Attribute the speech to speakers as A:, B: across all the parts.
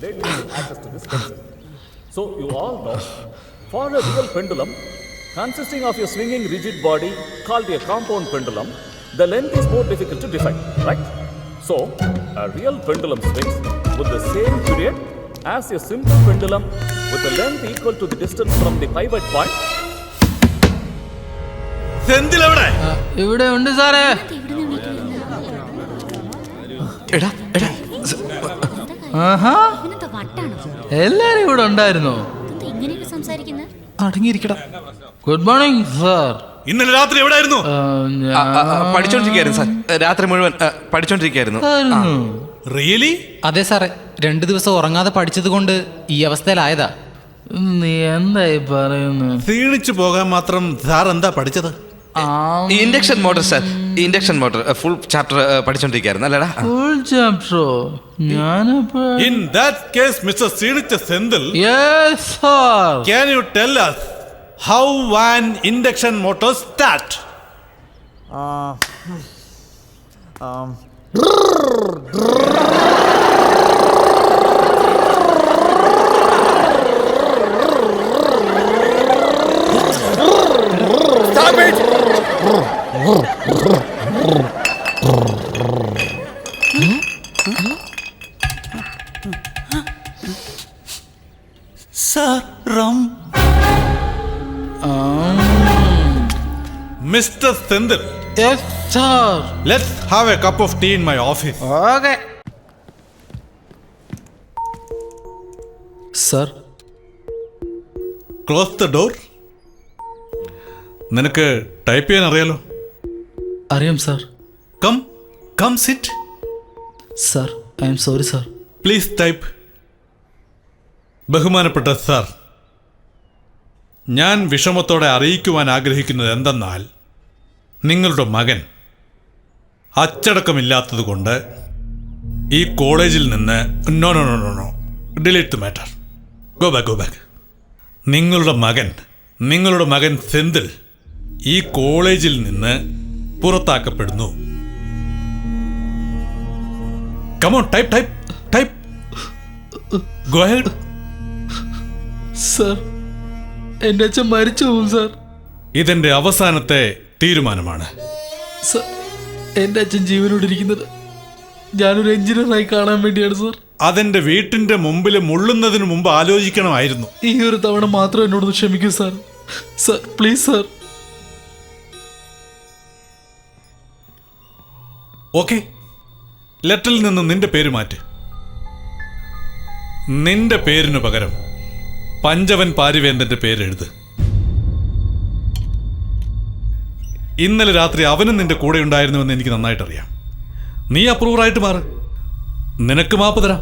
A: Let me access to this pencil. So you all know, for a real pendulum consisting of a swinging rigid body called a compound pendulum, the length is more difficult to define, right? So a real pendulum swings with the same period as a simple pendulum with a length equal to the distance from the pivot point.
B: ഇവിടെ ഉണ്ട് സാറേ. എല്ലാരും ഇവിടെ ഉണ്ടായിരുന്നോ?
C: അടങ്ങിയിരിക്കടാ.
B: Good morning sir.
D: ഇന്നലെ രാത്രി എവിടെയായിരുന്നു?
C: പഠിച്ചോണ്ടിരിക്കായിരുന്നു സാർ. രാത്രി മുഴുവൻ പഠിച്ചോണ്ടിരിക്കായിരുന്നു.
D: റിയലി?
E: അതെ സാറേ, 2 ദിവസം ഉറങ്ങാതെ പഠിച്ചത് കൊണ്ട് ഈ അവസ്ഥയിലായതാ.
B: നീ എന്തായി പറയുന്നു?
D: ക്ഷീണിച്ചു പോകാൻ മാത്രം സാർ എന്താ പഠിച്ചത്?
C: Induction motor sir. Induction motor full chapter പഠിച്ചോണ്ടിരിക്കായിരുന്നു അല്ലേടാ?
B: ഫുൾ ചാപ്റ്ററോ? ഞാനപ്പോ
D: In that case, Mr. Srinitya Sendil,
B: yes sir.
D: can you tell us how an induction motor start?
C: Stop it!
D: Sir, rum. Mr. Sendil,
B: Yes sir.
D: let's have a cup of tea in my office.
B: Okay.
E: Sir,
D: Close the door. നിനക്ക് type ചെയ്യാൻ അറിയാലോ?
E: അറിയാം sir.
D: Come sit.
E: Sir, I am sorry sir.
D: Please type. ബഹുമാനപ്പെട്ട sir, ഞാൻ വിഷമത്തോടെ അറിയിക്കുവാൻ ആഗ്രഹിക്കുന്നത് എന്തെന്നാൽ നിങ്ങളുടെ മകൻ അച്ചടക്കമില്ലാത്തതുകൊണ്ട് ഈ കോളേജിൽ നിന്ന് no delete the matter. Go back. നിങ്ങളുടെ മകൻ സെന്തിൽ ഈ കോളേജിൽ നിന്ന് പുറത്താക്കപ്പെടുന്നു. Come on, type. Go ahead.
B: Sir, എൻ്റെ അച്ഛൻ മരിച്ചു പോകും സാർ.
D: ഇതെന്റെ അവസാനത്തെ തീരുമാനമാണ്.
B: സർ, എൻ്റെ അച്ഛൻ ജീവനോടിരിക്കുന്നത് ഞാനൊരു എഞ്ചിനീയറായി കാണാൻ വേണ്ടിയാണ് സാർ.
D: അതെന്റെ വീട്ടിന്റെ മുമ്പിൽ മുള്ളുന്നതിന് മുമ്പ് ആലോചിക്കണമായിരുന്നു.
B: ഈ ഒരു തവണ മാത്രം എന്നോടൊന്ന് ക്ഷമിക്കൂ sir. Sir please sir.
D: Okay, ലെറ്ററിൽ നിന്ന് നിന്റെ പേര് മാറ്റ്. നിന്റെ പേരിനു പകരം പഞ്ചവൻ പാരിവേന്ദ്രന്റെ പേരെഴുത്. ഇന്നലെ രാത്രി അവനും നിന്റെ കൂടെ ഉണ്ടായിരുന്നുവെന്ന് എനിക്ക് നന്നായിട്ടറിയാം. നീ അപ്രൂവറായിട്ട് മാറ്. നിനക്ക് മാപ്പ് തരാം.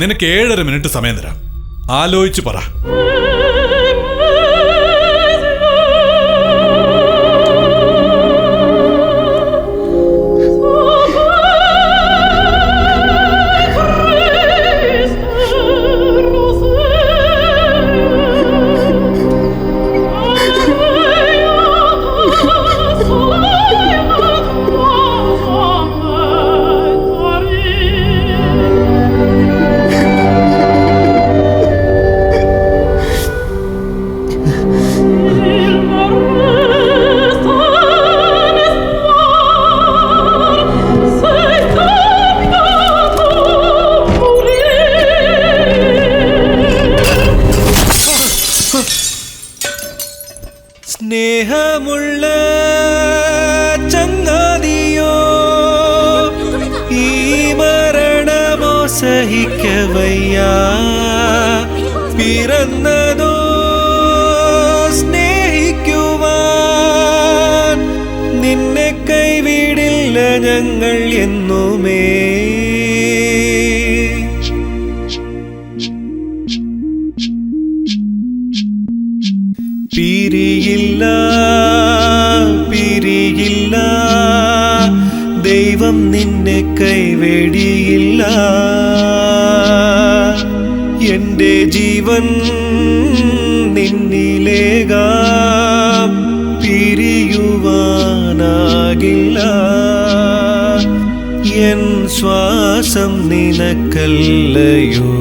D: നിനക്ക് 7.5 മിനിറ്റ് സമയം തരാം. ആലോചിച്ച് പറ.
F: സ്നേഹമുള്ള ചങ്ങാതിയോ ഈ മരണമോ സഹിക്കവയ്യ, പിറന്നതോ സ്നേഹിക്കുവാൻ, നിന്നെ കൈവിടില്ല ഞങ്ങൾ എന്നുമേ. പിരിയില്ല ദൈവം നിന്നെ കൈവെടിയില്ല. എൻ്റെ ജീവൻ നിന്നിലേകാം, പിരിയുവാനാകില്ല. എൻ ശ്വാസം നിനക്കല്ലയോ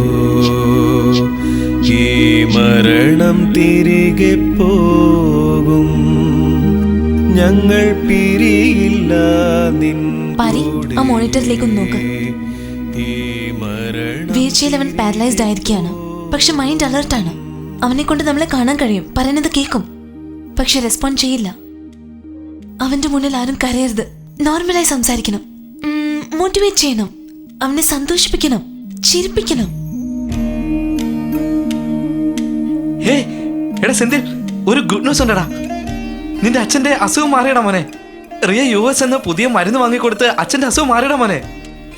F: ഈ മരണം തിരികെ പോകും ഞങ്ങൾ പിരിയില്ല നിൻ
G: പാരി, ആ മോണിറ്ററിലേക്ക് ഒന്ന് നോക്ക്.
F: ഈ മരണം
G: വീഴ്ചയിൽ അവൻ പാരലൈസ്ഡ് ആയിരിക്കുകയാണ്, പക്ഷെ മൈൻഡ് അലർട്ടാണ്. അവനെ കൊണ്ട് നമ്മളെ കാണാൻ കഴിയും, പറയുന്നത് കേൾക്കും, പക്ഷെ റെസ്പോണ്ട് ചെയ്യില്ല. അവന്റെ മുന്നിൽ ആരും കരയരുത്, നോർമലായി സംസാരിക്കണം, മോട്ടിവേറ്റ് ചെയ്യണം, അവനെ സന്തോഷിപ്പിക്കണം, ചിരിപ്പിക്കണം.
C: എടാ സെന്തിൽ, ഒരു ഗുഡ് ന്യൂസ് ഉണ്ടടാ. നിന്റെ അച്ഛന്റെ അസുഖം മാറിയടാ മോനെ. റിയ US എന്ന പുതിയ മരുന്ന് വാങ്ങിക്കൊടുത്ത് അച്ഛന്റെ അസുഖം മാറിയടാ മോനെ.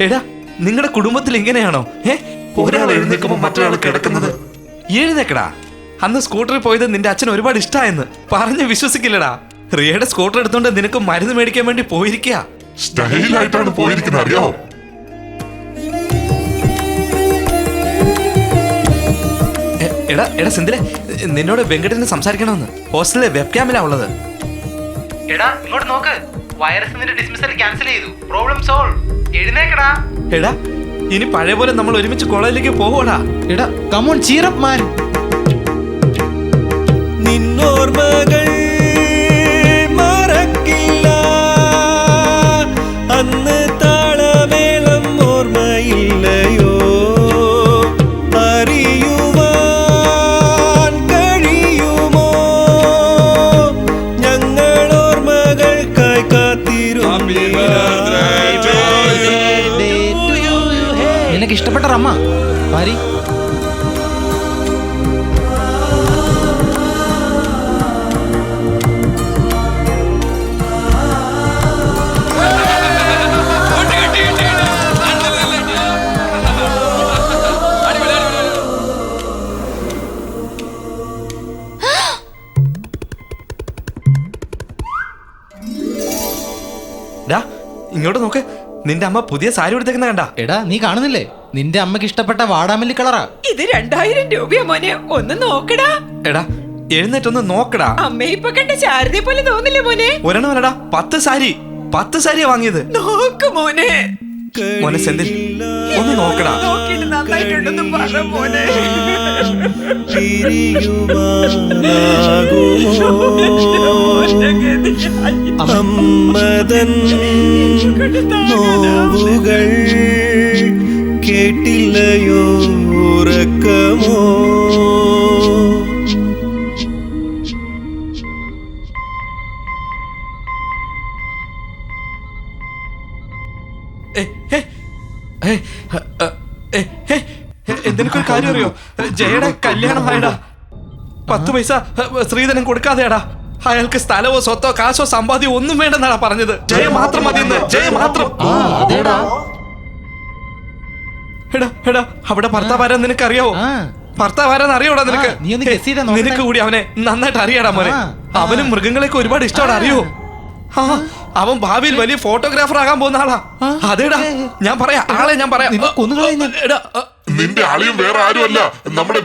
C: എടാ, നിങ്ങളുടെ കുടുംബത്തിൽ ഇങ്ങനെയാണോ? ഒരാൾ എഴുന്നേക്കുമ്പോ മറ്റൊരാൾ കിടക്കുന്നത്. എഴുന്നേക്കടാ. അന്ന് സ്കൂട്ടറിൽ പോയത് നിന്റെ അച്ഛൻ ഒരുപാട് ഇഷ്ടമായെന്ന് പറഞ്ഞ് വിശ്വസിക്കില്ലടാ. റിയയുടെ സ്കൂട്ടർ എടുത്തോണ്ട് നിനക്ക് മരുന്ന് മേടിക്കാൻ വേണ്ടി പോയിരിക്കുക.
H: സ്റ്റൈലായിട്ടാണ് പോയിരിക്കുന്നത്, അറിയാമോ?
C: എടാ സെന്തിലെ, നിന്നോട് വെങ്കടന് സംസാരിക്കണമെന്ന്. ഹോസ്റ്റലിലെ വെബ് ക്യാമിലാ ഉള്ളത്. എടാ ഇങ്ങോട്ട് നോക്ക്, വൈറസ് നിന്റെ ഡിസ്മിസൽ ക്യാൻസൽ ചെയ്തു. Problem solve. എഴുന്നേക്കടാ. എടാ, ഇനി പഴയ പോലെ നമ്മൾ ഒരുമിച്ച് കോളേജിലേക്ക് പോവോടാ.
E: എടാ കമോൺ, cheer up man.
F: നിന്നോർമകൾ മറക്കില്ല, അന്ന് താളമേളം ഓർമ്മയില്ലയോ, അറിയുവാൻ കഴിയുമോ ഞങ്ങൾ ഓർമ്മകൾക്കായി കാത്തിരുന്നു.
E: നിനക്ക് ഇഷ്ടപ്പെട്ട റമ്മ പാരി.
C: ഇങ്ങോട്ട് നോക്ക്, നിന്റെ അമ്മ പുതിയ സാരി എടുത്തേക്കുന്ന കണ്ട.
E: എടാ നീ കാണുന്നില്ലേ, നിന്റെ അമ്മക്ക് ഇഷ്ടപ്പെട്ട വാടാമല്ലി കളറാ.
I: ഇത് 2000 രൂപയാ മോനെ, ഒന്ന് നോക്കടാ.
C: എടാ എഴുന്നേറ്റൊന്ന് നോക്കടാ.
I: അമ്മ ഇപ്പൊ കണ്ട ശാരദയെ പോലെ തോന്നില്ല മോനെ.
C: ഒരെണ്ണമല്ലടാ, 10 സാരിയാ വാങ്ങിയത്.
I: നോക്ക് മോനെ.
C: മോനെ സെന്തിൽ, ഒന്ന് നോക്കടാ.
I: നോക്കിയിട്ട് നന്നായിട്ടുണ്ടെന്ന് പറ മോനെ.
F: അമ്മതൻ നോവുകൾ കേട്ടില്ലയോ ഉറക്കമോ.
C: എന്തെനിക്കൊരു കാര്യം അറിയോ, ജയയുടെ കല്യാണമായടാ. 10 പൈസ ശ്രീധരൻ കൊടുക്കാതെയാടാ. അയാൾക്ക് സ്ഥലവോ സ്വത്തോ കാശോ സമ്പാദ്യമോ ഒന്നും വേണ്ടെന്നാടാ പറഞ്ഞത്. ജയ മാത്രം മതി, ജയ മാത്രം. എടാ അവിടെ ഭർത്താവാരാൻ നിനക്ക് അറിയാവോ? ഭർത്താവാരാൻ അറിയോടാ നിനക്ക്? നിനക്ക് കൂടി അവനെ നന്നായിട്ട് അറിയാടാ മോനെ. അവനും മൃഗങ്ങളെയൊക്കെ ഒരുപാട് ഇഷ്ടമാണ്, അറിയോ? അവൻ ഭാവിയിൽ വലിയ ഫോട്ടോഗ്രാഫർ ആകാൻ പോകുന്ന ആളാ. അതേടാ ഞാൻ പറയാം, ആളെ ഞാൻ പറയാം.
H: നിന്റെ ആളെയും വേറെ ആരുമല്ല, നമ്മുടെ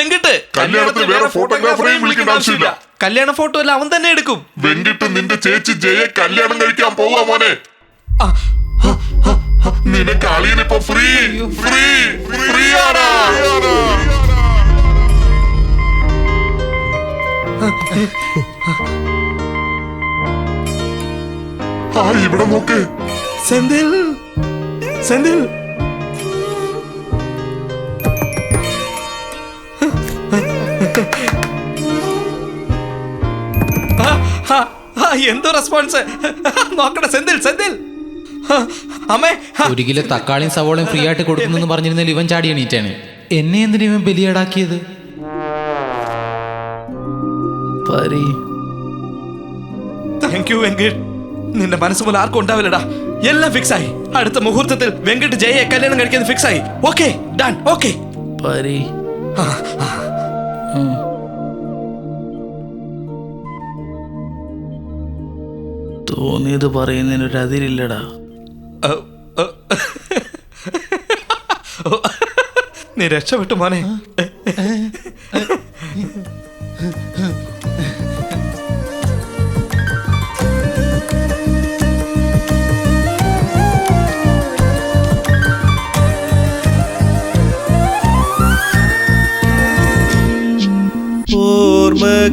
C: വെങ്കിട്ട്.
H: കല്യാണത്തിന് വേറെ ഫോട്ടോഗ്രാഫറെയും വിളിക്കേണ്ട ആവശ്യമില്ല.
C: കല്യാണ ഫോട്ടോ അല്ല അവൻ തന്നെ എടുക്കും.
H: വെങ്കിട്ട് നിന്റെ ചേച്ചി ജയെ കല്യാണം കഴിക്കാൻ പോവാ മോനെ. നിനക്ക് അളിയനിപ്പോ ഫ്രീ ആണ്. ഇവിടെ നോക്ക്
C: സെന്തിൽ. എന്തോ റെസ്പോൺസ് നോക്കട്ടെ. സെന്തിൽ അമ്മേ,
E: 1 കിലോ തക്കാളിയും സവോളയും ഫ്രീ ആയിട്ട് കൊടുക്കുന്നു പറഞ്ഞിരുന്നതിൽ ഇവൻ ചാടി എണീറ്റാണ്. എന്നെ എന്തിനാ ഇവൻ ബലിയേടാക്കിയത്?
C: Thank you Venkit. നിന്റെ മനസ്സ് പോലെ ആർക്കും ഉണ്ടാവില്ലടാ. എല്ലാം ഫിക്സ് ആയി. അടുത്ത മുഹൂർത്തത്തിൽ വെങ്കിട്ട് ജയയെ കല്യാണം കഴിക്കുന്നത് ഫിക്സ് ആയി. Okay done. ഓക്കെ
B: തോന്നിയത് പറയുന്നതിനൊരു അതിരില്ലടാ.
C: നീ രക്ഷപ്പെട്ടു മോനെ.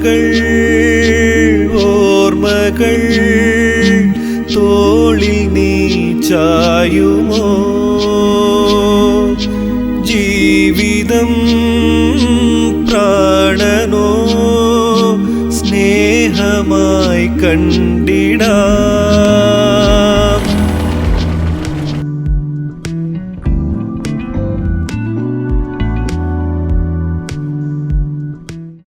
F: ഓർമ്മകൾ ഓർമ്മകൾ തോളിൽ നീ ചായുമോ ജീവിതം പ്രാണനോ സ്നേഹമായി കണ്ടിടാ